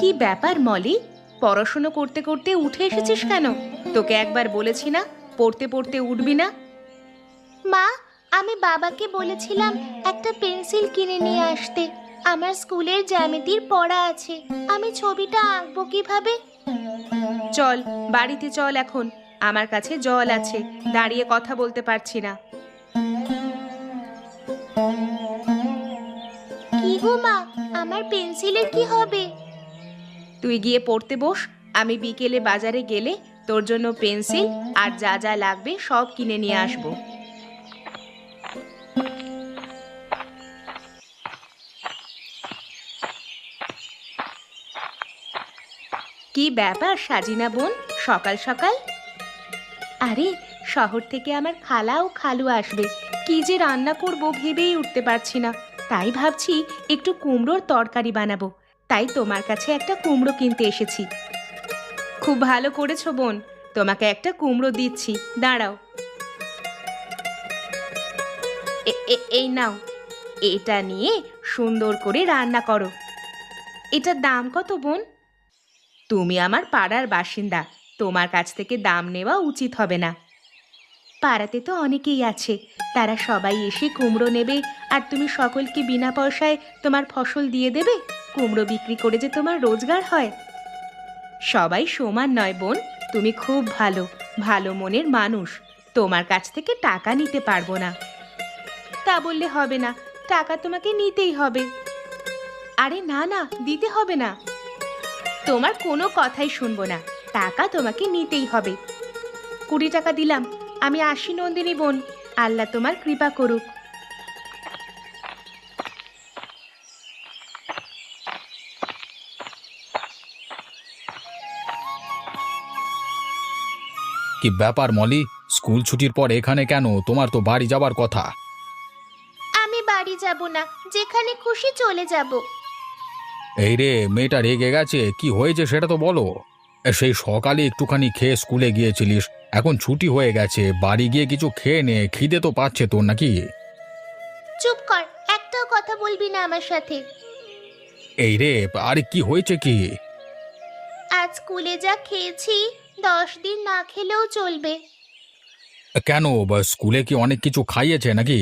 কি ব্যাপার মলি, পড়াশোনা করতে করতে উঠে এসেছিস কেন? তোকে একবার বলেছি না পড়তে পড়তে উঠবি না? মা, আমি বাবাকে বলেছিলাম একটা পেন্সিল কিনে নিয়ে আসতে। আমার স্কুলের জ্যামিতির পড়া আছে, আমি ছবিটা আঁকবো কিভাবে? চল বাড়িতে চল, এখন আমার কাছে জল আছে, দাঁড়িয়ে কথা বলতে পারছি না। কি গো মা, আমার পেন্সিলের কি হবে? তুই গিয়ে পড়তে বস, আমি বিকেলে বাজারে গেলে তোর জন্য পেন্সিল আর যা যা লাগবে সব কিনে নিয়ে আসবো। কি ব্যাপার সাজিনা বোন, সকাল সকাল? আরে, শহর থেকে আমার খালা ও খালু আসবে, কি যে রান্না করব ভেবেই উঠতে পারছি না। তাই ভাবছি একটু কুমড়োর তরকারি বানাবো, তাই তোমার কাছে একটা কুমড়ো কিনতে এসেছি। খুব ভালো করেছো বোন, তোমাকে একটা কুমড়ো দিচ্ছি, দাঁড়াও। এই নাও, এটা নিয়ে সুন্দর করে রান্না করো। এটার দাম কত বোন? তুমি আমার পাড়ার বাসিন্দা, তোমার কাছ থেকে দাম নেওয়া উচিত হবে না। পাড়াতে তো অনেকেই আছে, তারা সবাই এসে কুমড়ো নেবে, আর তুমি সকলকে বিনা পয়সায় তোমার ফসল দিয়ে দেবে। কুমড়ো বিক্রি করে যে তোমার রোজগার হয়। সবাই সমান নয় বোন, তুমি খুব ভালো, ভালো মনের মানুষ, তোমার কাছ থেকে টাকা নিতে পারবো না। তা বললে হবে না, টাকা তোমাকে নিতেই হবে। আরে না না, দিতে হবে না, তোমার কোনো কথাই শুনবো না, টাকা তোমাকে নিতেই হবে। 20 টাকা দিলাম, আমি আসি নন্দিনী বোন, আল্লাহ তোমার কৃপা করুক। কি ব্যাপার মলি, স্কুল ছুটির পর এখানে কেন? তোমার তো বাড়ি যাবার কথা। আমি বাড়ি যাব না, যেখানে খুশি চলে যাব। এই রে, মেয়েটা রেগে গেছে, কি হয়েছে সেটা তো বলো। সেই সকালে একটুখানি খেয়ে স্কুলে গিয়েছিলিস, এখন ছুটি হয়ে গেছে, বাড়ি গিয়ে কিছু খেয়ে নে, খিদে তো পাচ্ছে তোর নাকি? চুপ কর, একটাও কথা বলবি না আমার সাথে। এই রে, আরে কি হয়েছে কি? আজ স্কুলে যা খেয়েছি, 10 দিন না খেলেও চলবে। কেন, স্কুলে কি অনেক কিছু খাইয়েছে নাকি?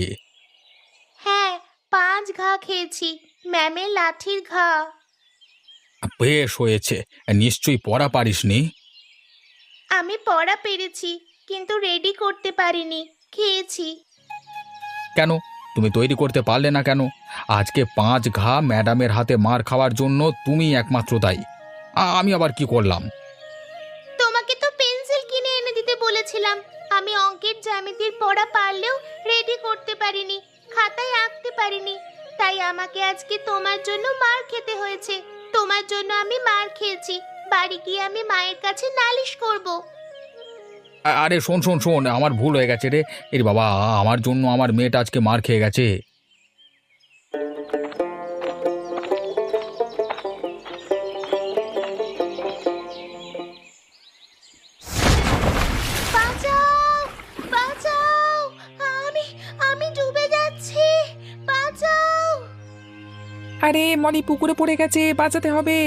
হ্যাঁ, 5 ঘা খেয়েছি, ম্যামের লাঠির ঘা। বেশ হয়েছে, নিশ্চয়ই পড়া পারিসনি। আমি পড়া পেরেছি, কিন্তু রেডি করতে পারিনি, খেয়েছি। কেন, তুমি তৈরি করতে পারলে না কেন? আজকে 5 ঘা ম্যাডামের হাতে মার খাওয়ার জন্য তুমি একমাত্র দায়ী। আমি আবার কি করলাম? তোমাকে তো পেন্সিল কিনে এনে দিতে বলেছিলাম। আমি অঙ্কের জ্যামিতির পড়া পারলেও রেডি করতে পারিনি, খাতায় আঁকতে পারিনি, তাই আমাকে আজকে তোমার জন্য মার খেতে হয়েছে। তোমার জন্য আমি মার খেয়েছি, বাড়ি গিয়ে আমি মায়ের কাছে নালিশ করব। আরে শোন শোন শোন, আমার ভুল হয়ে গেছে রে। এর বাবা, আমার জন্য আমার মেয়েটা আজকে মার খেয়ে গেছে। বাঁচাও, বাঁচাও, আমি আমি ডুবে যাচ্ছি, বাঁচাও। আরে মলি পুকুরে পড়ে গেছে, বাঁচাতে হবে।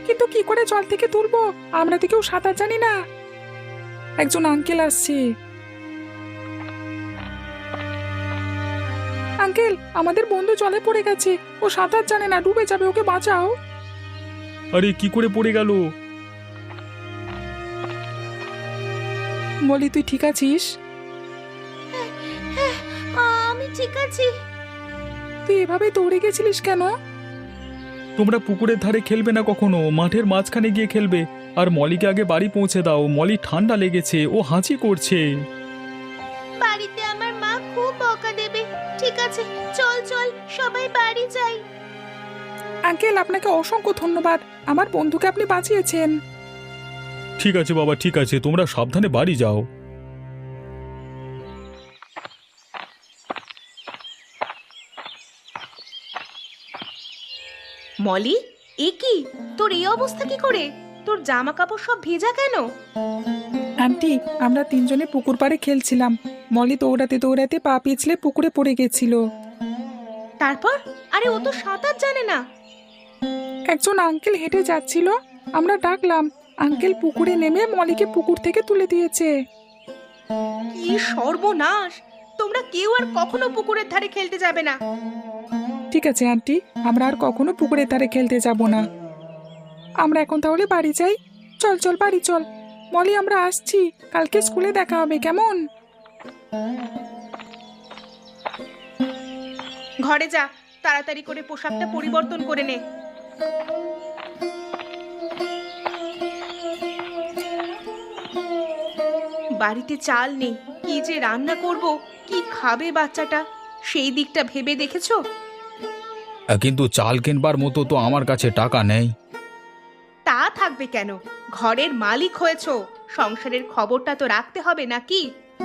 কিন্তু কি করে জল থেকে তুলবো? আমরা তো কেউ সাঁতার জানি না। একজন আঙ্কেল আসছে। আঙ্কেল, আমাদের বন্ধু জলে পড়ে গেছে, ও সাঁতার জানে না, ডুবে যাবে, ওকে বাঁচাও। আরে কি করে পড়ে গেল? মলি, তুই ঠিক আছিস? হ্যাঁ, আমি ঠিক আছি। তুই এভাবে দৌড়ে গেছিলিস কেন? তোমরা পুকুরের ধারে খেলবে না কখনো, মাঠের মাঝখানে গিয়ে খেলবে। আর মলিকে আগে বাড়ি পৌঁছে দাও, মলি ঠান্ডা লেগেছে, ও হাঁচি করছে। বাড়িতে আমার মা খুব বকা দেবে। ঠিক আছে, চল চল, সবাই বাড়ি যাই। আঙ্কেল, আপনাকে অসংখ্য ধন্যবাদ, আমার বন্ধুকে আপনি বাঁচিয়েছেন। ঠিক আছে বাবা, ঠিক আছে, তোমরা সাবধানে বাড়ি যাও। মলি, এ কি, তোর এই অবস্থা কি করে? তোর জামা কাপড় সব ভেজা কেন? আন্টি, আমরা তিনজনে পুকুর পাড়ে খেলছিলাম, মলি দৌড়াতে দৌড়াতে পা পিছলে পুকুরে পড়ে গেছিল। তারপর? আরে ও তো সাঁতার জানে না। একজন আঙ্কেল হেঁটে যাচ্ছিল, আমরা ডাকলাম, আঙ্কেল পুকুরে নেমে মলিকে পুকুর থেকে তুলে দিয়েছে। কি সর্বনাশ! তোমরা কেউ আর কখনো পুকুরের ধারে খেলতে যাবে না। ঠিক আছে আন্টি, আমরা আর কখনো পুকুরের ধারে খেলতে যাব না। আমরা এখন তাহলে বাড়ি যাই। চল চল বাড়ি চল। মলি, আমরা আসছি, কালকে স্কুলে দেখা হবে, কেমন? ঘরে যা, তাড়াতাড়ি করে পোশাকটা পরিবর্তন করে নে। বাড়িতে চাল নেই, কি যে রান্না করব, কি খাবে বাচ্চাটা, সেই দিকটা ভেবে দেখেছো? কিন্তু চাল কিনবার মতো তো আমার কাছে টাকা নেই। তা থাকবে কেন? ঘরের মালিক হয়েছো, সংসারের খবরটা তো রাখতে হবে নাকি?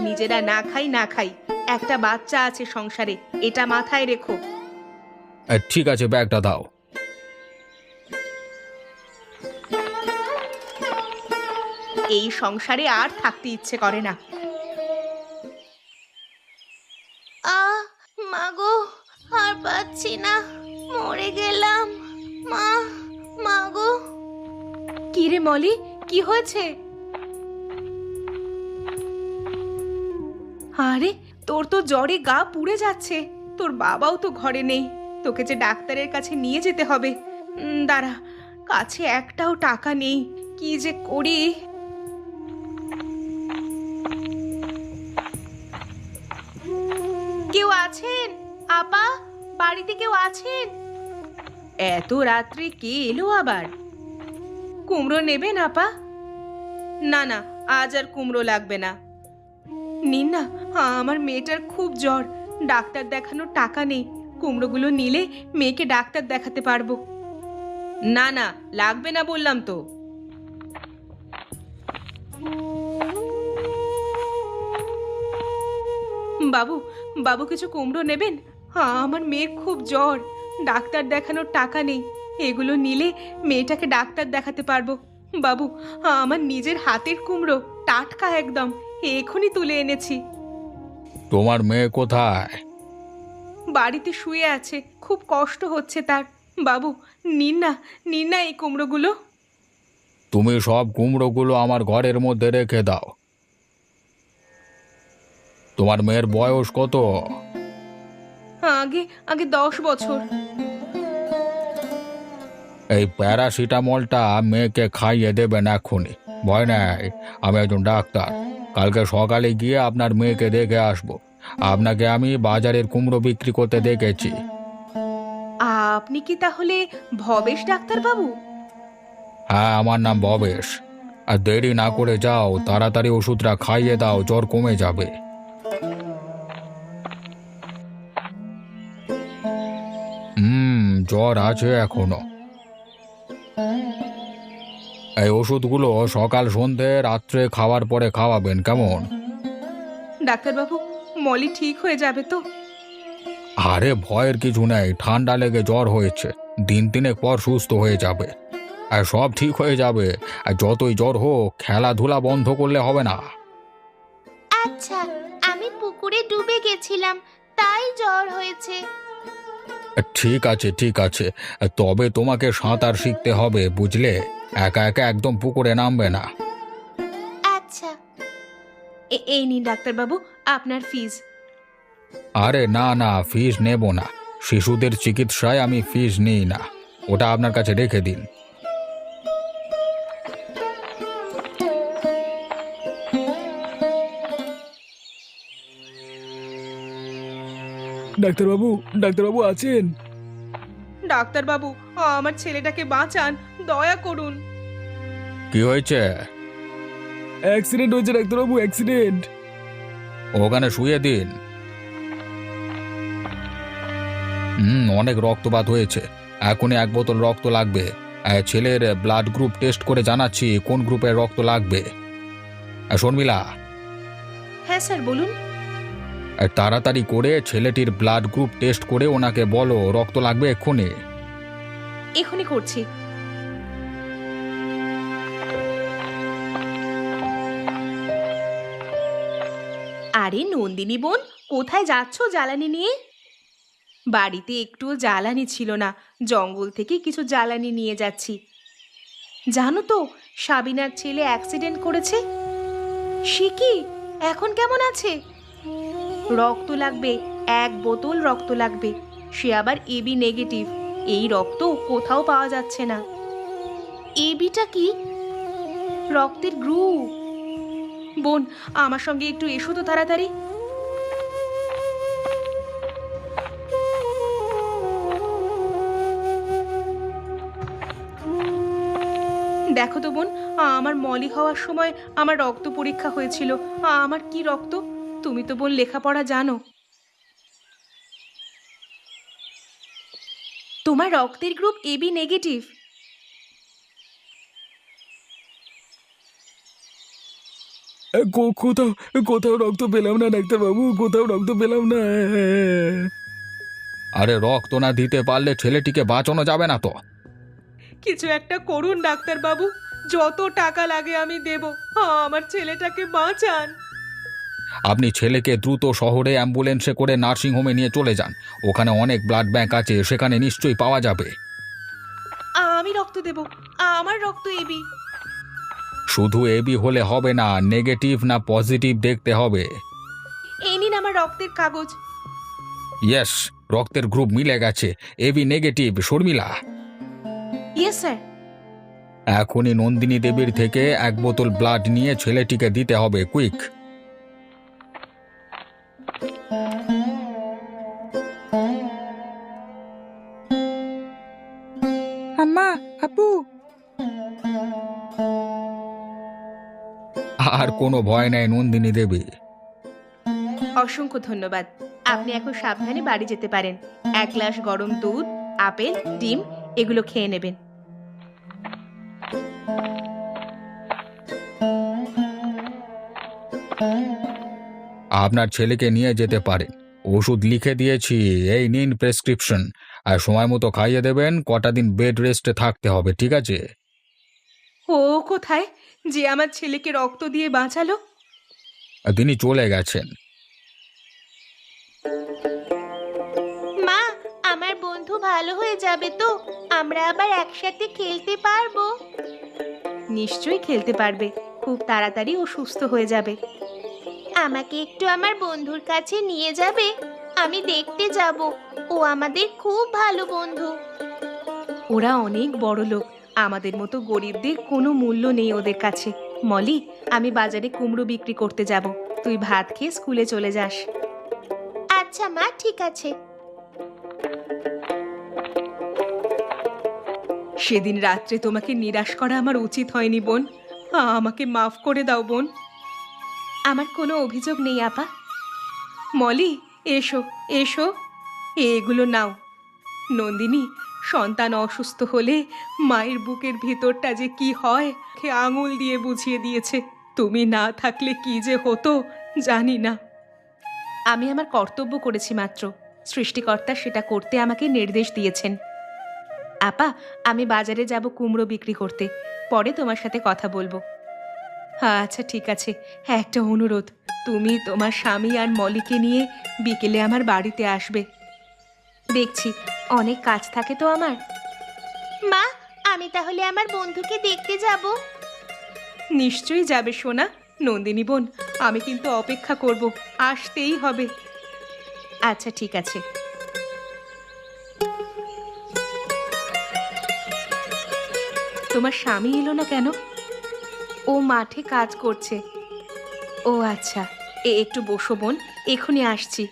নিজেরা না খাই না খাই, একটা বাচ্চা আছে সংসারে, এটা মাথায় রেখো। ঠিক আছে, ব্যাগটা দাও। এই সংসারে আর থাকতে ইচ্ছে করে না। মাগো, আর পাচ্ছি না, মরে গেলাম। মাগো। কি রে মলি, কি হয়েছে? আরে, তোর তো জ্বরে গা পুড়ে যাচ্ছে, তোর বাবাও তো ঘরে নেই, তোকে যে ডাক্তারের কাছে নিয়ে যেতে হবে। দাঁড়া, কাছে একটাও টাকা নেই, কি যে করি। কেউ আছেন? আপা, বাড়িতে কেউ আছেন? এত রাত্রে কে এলো আবার? কুমড়ো নেবেন আপা? না না, আজ আর কুমড়ো লাগবে না। নিন না, আমার মেয়েটার খুব জ্বর, ডাক্তার দেখানোর টাকা নেই, কুমড়োগুলো নিলে মেয়েকে ডাক্তার দেখাতে পারবো। না না, লাগবে না বললাম তো। বাবু, বাবু কিছু কুমড়ো নেবেন? আমার মেয়ের খুব জ্বর, ডাক্তার দেখানোর টাকা নেই, এগুলো নিলে মেয়েটাকে ডাক্তার দেখাতে পারবো। বাবু, আমার নিজের হাতের কুমড়ো, টাটকা একদম, এখনই তুলে এনেছি। তোমার মেয়ে কোথায়? বাড়িতে শুয়ে আছে, খুব কষ্ট হচ্ছে তার। বাবু, নিন না, নিন না এই কুমড়োগুলো। তুমি সব কুমড়োগুলো আমার ঘরের মধ্যে রেখে দাও। তোমার মেয়ের বয়স কত? আগে আগে 10 বছর। এই প্যারাসিটামলটা মেয়েকে খাইয়ে দেবেন এক্ষুনি। ভয় নাই, আমি একজন ডাক্তার, কালকে সকালে গিয়ে আপনার মেয়েকে দেখে আসবো। আপনাকে আমি বাজারের কুমড়ো বিক্রি করতে দেখেছি। আপনি কি তাহলে ভবেশ ডাক্তার বাবু? হ্যাঁ, আমার নাম ভবেশ। আর দেরি না করে যাও, তাড়াতাড়ি ওষুধটা খাইয়ে দাও, জ্বর কমে যাবে। জ্বর আছে এখনো। এই ওষুধগুলো সকাল সন্ধে রাত্রে খাওয়ার পরে খাওয়াবেন, কেমন? ডাক্তার বাবু, মলি ঠিক হয়ে যাবে তো? আরে ভয়ের কিছু নেই, ঠান্ডা লেগে জ্বর হয়েছে, দিন তিনেক পর সুস্থ হয়ে যাবে, আর সব ঠিক হয়ে যাবে। আর যতই জ্বর হোক, খেলাধুলা বন্ধ করলে হবে না। আচ্ছা, আমি পুকুরে ডুবে গেছিলাম, তাই জ্বর হয়েছে। ঠিক আছে ঠিক আছে, তবে তোমাকে সাঁতার শিখতে হবে, বুঝলে? একা একা একদম পুকুরে নামবে না। আচ্ছা। এই নিন ডাক্তার বাবু, আপনার ফিজ। আরে না না, ফিস নেব না, শিশুদের চিকিৎসায় আমি ফিস নিই না, ওটা আপনার কাছে রেখে দিন। ডাক্তারবাবু, ডাক্তারবাবু আছেন? ডাক্তার বাবু, আমার ছেলেটাকে বাঁচান, দয়া করুন। কি হয়েছে? অ্যাক্সিডেন্ট হয়েছে ডাক্তারবাবু, অ্যাক্সিডেন্ট। ওখানে শুয়ে দিন। অনেক রক্তপাত হয়েছে, এখনই 1 বোতল রক্ত লাগবে। ছেলের ব্লাড গ্রুপ টেস্ট করে জানাচ্ছি কোন গ্রুপের রক্ত লাগবে। শর্মিলা, হ্যাঁ স্যার, বলুন। তাড়াতাড়ি করে ছেলেটির ব্লাড গ্রুপ টেস্ট করে ওনাকে বলো রক্ত লাগবে এক্ষুনি। এখনই করছি। আরে নন্দিনী বোন, কোথায় যাচ্ছো জ্বালানি নিয়ে? বাড়িতে একটু জ্বালানি ছিল না, জঙ্গল থেকে কিছু জ্বালানি নিয়ে যাচ্ছি। জানো তো, সাবিনার ছেলে অ্যাক্সিডেন্ট করেছে। সে কি, এখন কেমন আছে? রক্ত লাগবে, 1 বোতল রক্ত লাগবে। সে আবার এবি নেগেটিভ। এই রক্ত কোথাও পাওয়া যাচ্ছে না। এবিটা কি? রক্তের গ্রুপ। বোন, আমার সঙ্গে একটু এসো তো তাড়াতাড়ি। দেখো তো বোন, আমার মলি হওয়ার সময় আমার রক্ত পরীক্ষা হয়েছিল। আমার কি রক্ত? তুমি তো বোন লেখাপড়া জানো। তোমার রক্তের গ্রুপ এবি নেগেটিভ। কোথাও কোথাও রক্ত পেলাম না ডাক্তারবাবু, কোথাও রক্ত পেলাম না। আরে রক্ত না দিতে পারলে ছেলেটিকে বাঁচানো যাবে না তো। কিছু একটা করুন ডাক্তারবাবু, যত টাকা লাগে আমি দেব। আমার ছেলেটাকে বাঁচান। আপনি ছেলেকে দ্রুত শহরে অ্যাম্বুলেন্সে করে নার্সিংহোমে নিয়ে চলে যান। ওখানে অনেক ব্লাড ব্যাংক আছে, সেখানে নিশ্চয়ই পাওয়া যাবে। আমি রক্ত দেব, আমার রক্ত এবি। শুধু এবি হলে হবে না, নেগেটিভ না পজিটিভ দেখতে হবে। এই নিন আমার রক্তের কাগজ। ইয়েস, রক্তের গ্রুপ মিলে গেছে, AB negative. Sharmila, yes sir. এখনই নন্দিনী দেবীর থেকে 1 বোতল ব্লাড নিয়ে ছেলেটিকে দিতে হবে, কুইক। আম্মা, আপু। আর কোনো ভয় নাই নন্দিনী দেবী। অসংখ্য ধন্যবাদ। আপনি এখন সাবধানে বাড়ি যেতে পারেন। 1 গ্লাস গরম দুধ, আপেল, ডিম এগুলো খেয়ে নেবেন। আপনার ছেলেকে নিয়ে যেতে পারেন। ওষুধ লিখে দিয়েছি, এই নিন প্রেসক্রিপশন। আর সময় মতো খাইয়ে দেবেন। কটা দিন বেড রেস্টে থাকতে হবে, ঠিক আছে? ও কোথায়, যে আমার ছেলেকে রক্ত দিয়ে বাঁচালো? তিনি চলে গেছেন। মা, আমার বন্ধু ভালো হয়ে যাবে তো? আমরা আবার একসাথে খেলতে পারবো? নিশ্চয়ই খেলতে পারবে। খুব তাড়াতাড়ি ও সুস্থ হয়ে যাবে। আমাকে একটু আমার বন্ধুর কাছে নিয়ে যাবে? আমি দেখতে যাব। ও আমাদের খুব ভালো বন্ধু। ওরা অনেক বড় লোক, আমাদের মতো গরিবদের কোনো মূল্য নেই ওদের কাছে। মলি, আমি বাজারে কুমড়ো বিক্রি করতে যাব। তুই ভাত খেয়ে স্কুলে চলে যাস। আচ্ছা মা, ঠিক আছে। সেদিন রাত্রে তোমাকে নিরাশ করা আমার উচিত হয়নি বোন। আমাকে মাফ করে দাও বোন। আমার কোনো অভিযোগ নেই আপা। মলি, এসো এসো, এগুলো নাও। নন্দিনী, সন্তান অসুস্থ হলে মায়ের বুকের ভেতরটা যে কি হয় আঙুল দিয়ে বুঝিয়ে দিয়েছে। তুমি না থাকলে কি যে হতো জানি না। আমি আমার কর্তব্য করেছি মাত্র। সৃষ্টিকর্তা সেটা করতে আমাকে নির্দেশ দিয়েছেন। আপা, আমি বাজারে যাব কুমড়ো বিক্রি করতে। পরে তোমার সাথে কথা বলবো। আচ্ছা ঠিক আছে। হ্যাঁ, একটা অনুরোধ, তুমি তোমার স্বামী আর মলিকে নিয়ে বিকেলে আমার বাড়িতে আসবে। দেখছি অনেক কাজ থাকে তো আমার। মা, আমি তাহলে আমার বন্ধুকে দেখতে যাব। নিশ্চয়ই যাবে সোনা। নন্দিনী বোন, আমি কিন্তু অপেক্ষা করব, আসতেই হবে। আচ্ছা ঠিক আছে। তোমার স্বামী এলো না কেন? ও মাঠে কাজ করছে। ও আচ্ছা, একটু বসো বোন, এখনই আসছি।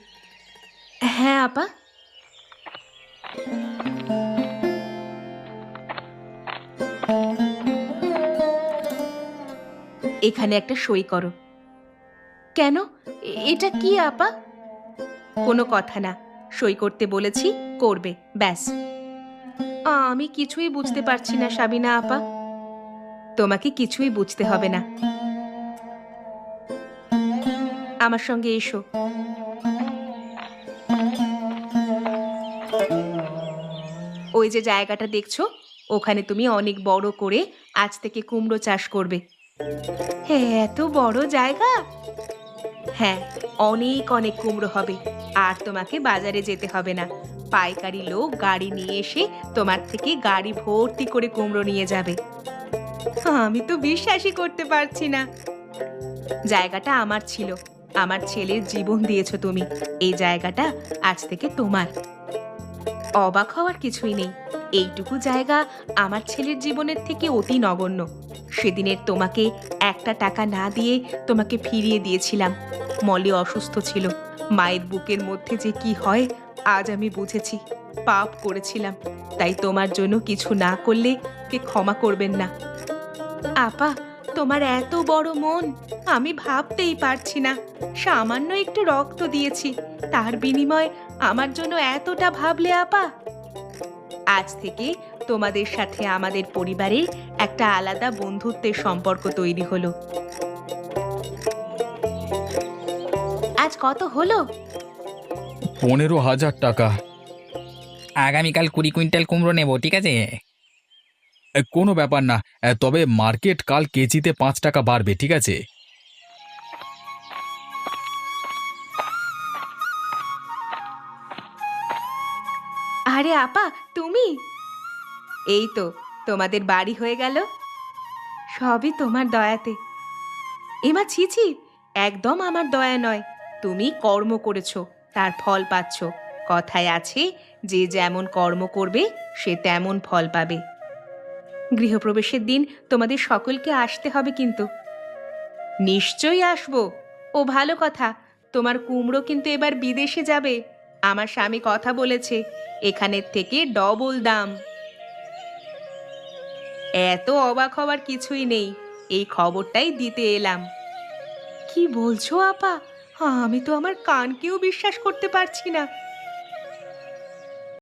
হ্যাঁ আপা। এখানে একটা সই করো। কেন, এটা কি আপা? কোনো কথা না, সই করতে বলেছি, করবে, ব্যাস। আমি কিছুই বুঝতে পারছি না সাবিনা আপা। তোমাকে কিছুই বুঝতে হবে না। আমার সঙ্গে এসো। ওই যে জায়গাটা দেখছো, ওখানে তুমি অনেক বড় করে আজ থেকে কুমড়ো চাষ করবে। হ্যাঁ, এত বড় জায়গা? হ্যাঁ, অনেক অনেক কুমড়ো হবে। আর তোমাকে বাজারে যেতে হবে না। পাইকারি লোক গাড়ি নিয়ে এসে তোমার থেকে গাড়ি ভর্তি করে কুমড়ো নিয়ে যাবে। আমি তো বিশ্বাসই করতে পারছি না। জায়গাটা আমার ছিল, আমার ছেলের জীবন দিয়েছো তুমি, এই জায়গাটা আজ থেকে তোমার। অবাক হওয়ার কিছুই নেই, এইটুকু জায়গা আমার ছেলের জীবনের থেকে অতি নগণ্য। সেদিনের তোমাকে একটা টাকা না দিয়ে তোমাকে ফিরিয়ে দিয়েছিলাম। মলি অসুস্থ ছিল, মায়ের বুকের মধ্যে যে কি হয় আজ আমি বুঝেছি। পাপ করেছিলাম, তাই তোমার জন্য কিছু না করলে কে ক্ষমা করবেন না। আপা, তোমার এত বড় মন আমি ভাবতেই পারছি না। সামান্য একটু রক্ত দিয়েছি, তার বিনিময়ে আমার জন্য এতটা ভাবলে আপা। আজ থেকে তোমাদের সাথে আমাদের পরিবারের একটা আলাদা বন্ধুত্বের সম্পর্ক তৈরি হলো। আজ কত হলো? 15,000 টাকা। আগামীকাল 20 কুইন্টাল কুমড়ো নেব, ঠিক আছে? কোনো ব্যাপার না, তবে মার্কেট কাল কেজিতে 5 টাকা বাড়বে, ঠিক আছে? আরে আপা, তুমি? এই তো তোমাদের বাড়ি হয়ে গেল। সবই তোমার দয়াতে। এমা ছিছি, একদম আমার দয়া নয়। তুমি কর্ম করেছো, তার ফল পাচ্ছ। কথায় আছে, যে যেমন কর্ম করবে সে তেমন ফল পাবে। গৃহপ্রবেশের দিন তোমাদের সকলকে আসতে হবে কিন্তু। নিশ্চয়ই আসবো। ও ভালো কথা, তোমার কুমড়ো কিন্তু এবার বিদেশে যাবে। আমার স্বামী কথা বলেছে, এখানের থেকে ডবল দাম। এত অবাক হওয়ার কিছুই নেই, এই খবরটাই দিতে এলাম। কি বলছো আপা? আমি তো আমার কানকেও বিশ্বাস করতে পারছি না।